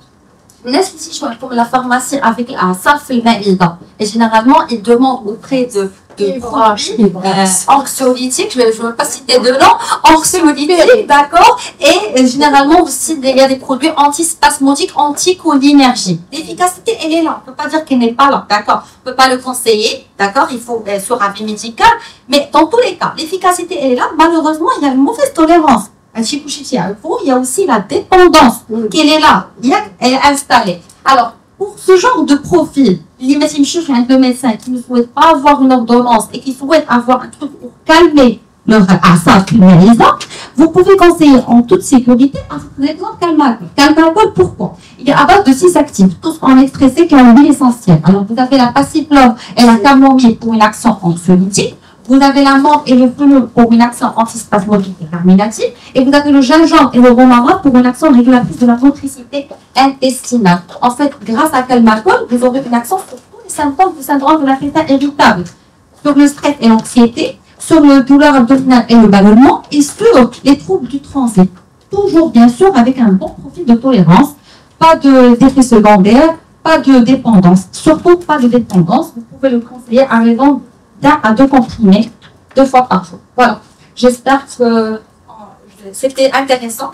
une institution pour la pharmacie avec la sulfalmaïda. Et généralement, ils demandent auprès de produits anxiolytiques, je ne vais pas citer de nom, anxiolytiques, d'accord, et généralement aussi il y a des produits antispasmodiques, anticholinergiques. L'efficacité, elle est là, on ne peut pas dire qu'elle n'est pas là, d'accord, on ne peut pas le conseiller, d'accord, il faut sur avis médical, mais dans tous les cas, l'efficacité, elle est là, malheureusement, il y a une mauvaise tolérance. Il y a aussi la dépendance qui est là, elle est installée. Alors, pour ce genre de profil, les médecins qui ne souhaitent pas avoir une ordonnance et qui souhaitent avoir un truc pour calmer leur vous pouvez conseiller en toute sécurité un traitement Calmacol. Calmacol, pourquoi? Il est à base de 6 actifs, tous en extrait qui ont l'huile essentielle. Alors, vous avez la passiflore et la camomille pour une action anxiolytique. Vous avez la menthe et le fenouil pour une action antispasmodique et carminative. Et vous avez le gingembre et le romarin pour une action régulatrice de la motricité intestinale. En fait, grâce à Calmacol, vous aurez une action sur tous les symptômes du syndrome de l'intestin irritable. Sur le stress et l'anxiété, sur le douleur abdominale et le ballonnement, et sur les troubles du transit. Toujours, bien sûr, avec un bon profil de tolérance. Pas d'effet secondaire, pas de dépendance. Surtout pas de dépendance. Vous pouvez le conseiller à raison d'1 à 2 comprimés 2 fois par jour. Voilà. J'espère que c'était intéressant.